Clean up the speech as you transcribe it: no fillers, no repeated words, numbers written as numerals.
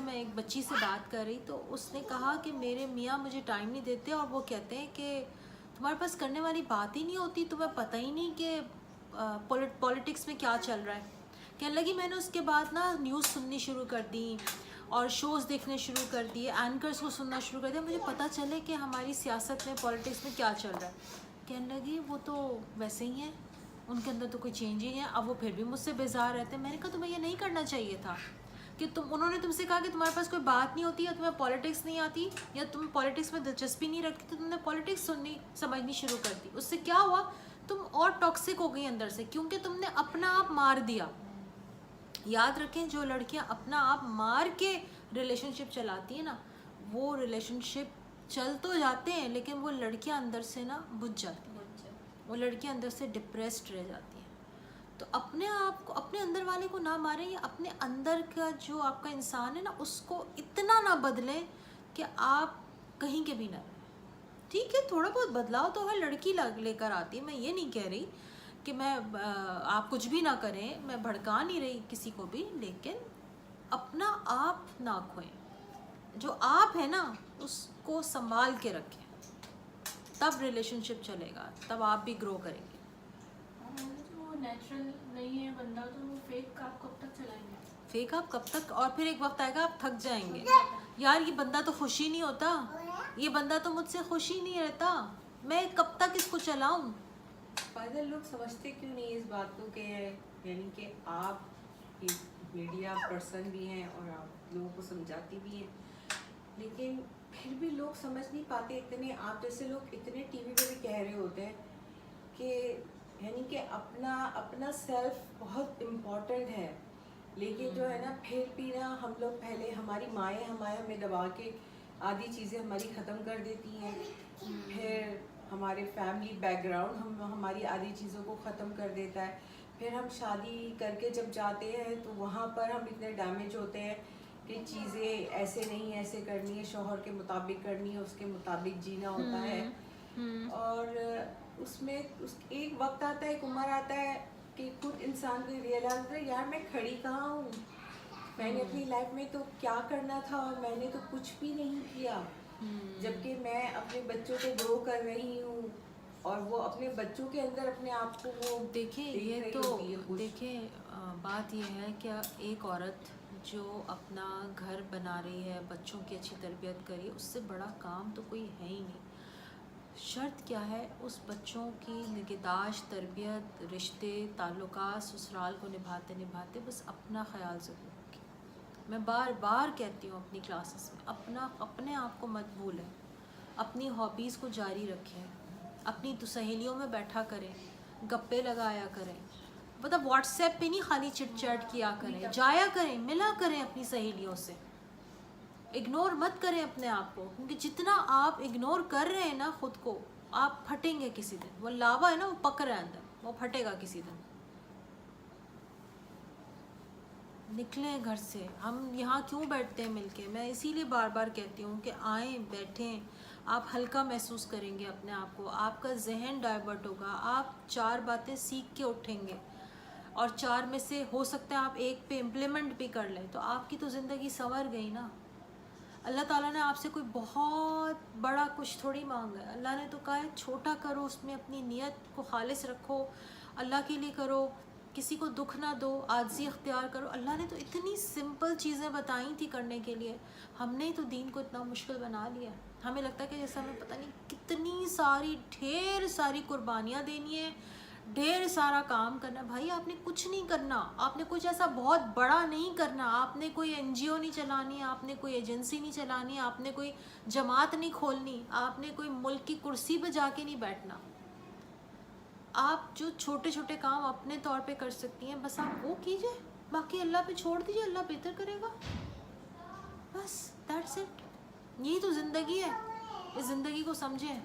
میں ایک بچی سے بات کر رہی تو اس نے کہا کہ میرے میاں مجھے ٹائم نہیں دیتے اور وہ کہتے ہیں کہ تمہارے پاس کرنے والی بات ہی نہیں ہوتی, تمہیں پتہ ہی نہیں کہ پولیٹکس میں کیا چل رہا ہے. کہنے لگی میں نے اس کے بعد نا نیوز سننی شروع کر دی اور شوز دیکھنے شروع کر دیے, اینکرز کو سننا شروع کر دیا, مجھے پتہ چلے کہ ہماری سیاست میں پولیٹکس میں کیا چل رہا ہے. کہنے لگی وہ تو ویسے ہی ہیں, ان کے اندر تو کوئی چینج ہی نہیں ہے, اب وہ پھر بھی مجھ سے بیزار رہتے ہیں. میں نے کہا تمہیں یہ نہیں کرنا چاہیے تھا کہ انہوں نے تم سے کہا کہ تمہارے پاس کوئی بات نہیں ہوتی یا تمہیں پولیٹکس نہیں آتی یا تم پولیٹکس میں دلچسپی نہیں رکھتی, تو تم نے پولیٹکس سمجھنی شروع کر دی. اس سے کیا ہوا, تم اور ٹاکسک ہو گئی اندر سے, کیونکہ تم نے اپنا آپ مار دیا. یاد رکھیں جو لڑکیاں اپنا آپ مار کے ریلیشن شپ چلاتی ہیں نا, وہ ریلیشن شپ چل تو جاتے ہیں لیکن وہ لڑکیاں اندر سے نا بجھ جاتی ہیں, وہ لڑکیاں اندر سے ڈپریسڈ رہ جاتی ہیں. تو اپنے آپ کو, اپنے اندر والے کو نہ ماریں, یا اپنے اندر کا جو آپ کا انسان ہے نا اس کو اتنا نہ بدلیں کہ آپ کہیں کے بھی نہ رہیں. ٹھیک ہے تھوڑا بہت بدلاؤ تو ہر لڑکی لے کر آتی ہے, میں یہ نہیں کہہ رہی کہ میں آپ کچھ بھی نہ کریں, میں بھڑکا نہیں رہی کسی کو بھی, لیکن اپنا آپ نہ کھوئیں. جو آپ ہے نا اس کو سنبھال کے رکھیں, تب ریلیشن شپ چلے گا, تب آپ بھی گرو کریں گے. وہ نیچرل نہیں ہے بندہ تو وہ فیک آپ کب تک چلائیں گے, فیک آپ کب تک, اور پھر ایک وقت آئے گا آپ تھک جائیں گے. یار یہ بندہ تو خوش ہی نہیں ہوتا, یہ بندہ تو مجھ سے خوش ہی نہیں رہتا, میں کب تک اس کو چلاؤں. فائدل لوگ سمجھتے کیوں نہیں اس بات کو کہ یعنی کہ آپ میڈیا پرسن بھی ہیں اور آپ لوگوں کو سمجھاتی بھی ہیں, لیکن پھر بھی لوگ سمجھ نہیں پاتے. اتنے آپ جیسے لوگ اتنے ٹی وی پہ بھی کہہ رہے ہوتے ہیں کہ یعنی کہ اپنا سیلف بہت امپورٹنٹ ہے, لیکن جو ہے نا پھر بھی نا ہم لوگ پہلے ہماری مائیں ہمیں دبا کے آدھی چیزیں ہماری ختم کر دیتی ہیں, پھر ہمارے فیملی بیک گراؤنڈ ہماری آدھی چیزوں کو ختم کر دیتا ہے, پھر ہم شادی کر کے جب جاتے ہیں تو وہاں پر ہم اتنے ڈیمیج ہوتے ہیں کہ چیزیں ایسے نہیں ایسے کرنی ہے, شوہر کے مطابق کرنی ہے, اس کے مطابق جینا ہوتا ہے. اور اس میں ایک وقت آتا ہے, ایک عمر آتا ہے کہ خود انسان کو ریئلائز ہوتا ہے یار میں کھڑی کہاں ہوں, میں نے اپنی لائف میں تو کیا کرنا تھا اور میں نے تو کچھ بھی نہیں کیا, جبکہ میں اپنے بچوں کو گرو کر رہی ہوں اور وہ اپنے بچوں کے اندر اپنے آپ کو وہ دیکھیں یہ تو دیکھیں بات یہ ہے کہ ایک عورت جو اپنا گھر بنا رہی ہے, بچوں کی اچھی تربیت کری, اس سے بڑا کام تو کوئی ہے ہی نہیں. شرط کیا ہے, اس بچوں کی نگہداشت, تربیت, رشتے, تعلقات, سسرال کو نبھاتے نبھاتے بس اپنا خیال ضرور رکھیں. میں بار بار کہتی ہوں اپنی کلاسز میں, اپنے آپ کو مت بھولیں, اپنی ہابیز کو جاری رکھیں, اپنی تو سہیلیوں میں بیٹھا کریں, گپے لگایا کریں, مطلب واٹس ایپ پہ نہیں خالی چٹ چیٹ کیا کریں, جایا کریں, ملا کریں اپنی سہیلیوں سے. اگنور مت کریں اپنے آپ کو, کیونکہ جتنا آپ اگنور کر رہے ہیں نا خود کو, آپ پھٹیں گے کسی دن. وہ لاوا ہے نا, وہ پک رہا ہے اندر, وہ پھٹے گا کسی دن. نکلیں گھر سے. ہم یہاں کیوں بیٹھتے ہیں مل کے, میں اسی لیے بار بار کہتی ہوں کہ آئیں بیٹھیں, آپ ہلکا محسوس کریں گے اپنے آپ کو, آپ کا ذہن ڈائیورٹ ہوگا, آپ 4 باتیں سیکھ کے اٹھیں گے, اور 4 میں سے ہو سکتا ہے آپ ایک پہ امپلیمنٹ بھی کر لیں, تو آپ کی تو زندگی سنور گئی نا. اللہ تعالیٰ نے آپ سے کوئی بہت بڑا کچھ تھوڑی مانگا ہے. اللہ نے تو کہا ہے چھوٹا کرو, اس میں اپنی نیت کو خالص رکھو, اللہ کے لیے کرو, کسی کو دکھ نہ دو, عاجزی اختیار کرو. اللہ نے تو اتنی سمپل چیزیں بتائی تھی کرنے کے لیے, ہم نے تو دین کو اتنا مشکل بنا لیا. ہمیں لگتا ہے کہ جیسے ہمیں پتہ نہیں کتنی ساری ڈھیر ساری قربانیاں دینی ہیں, ڈھیر سارا کام کرنا. بھائی آپ نے کچھ نہیں کرنا, آپ نے کچھ ایسا بہت بڑا نہیں کرنا, آپ نے کوئی این جی او نہیں چلانی, آپ نے کوئی ایجنسی نہیں چلانی, آپ نے کوئی جماعت نہیں کھولنی, آپ نے کوئی ملک کی کرسی پہ جا کے نہیں بیٹھنا. آپ جو چھوٹے چھوٹے کام اپنے طور پہ کر سکتی ہیں بس آپ وہ کیجئے, باقی اللہ پہ چھوڑ دیجئے, اللہ بہتر کرے گا. بس دیٹس اٹ. یہی تو زندگی ہے, اس زندگی کو سمجھیں.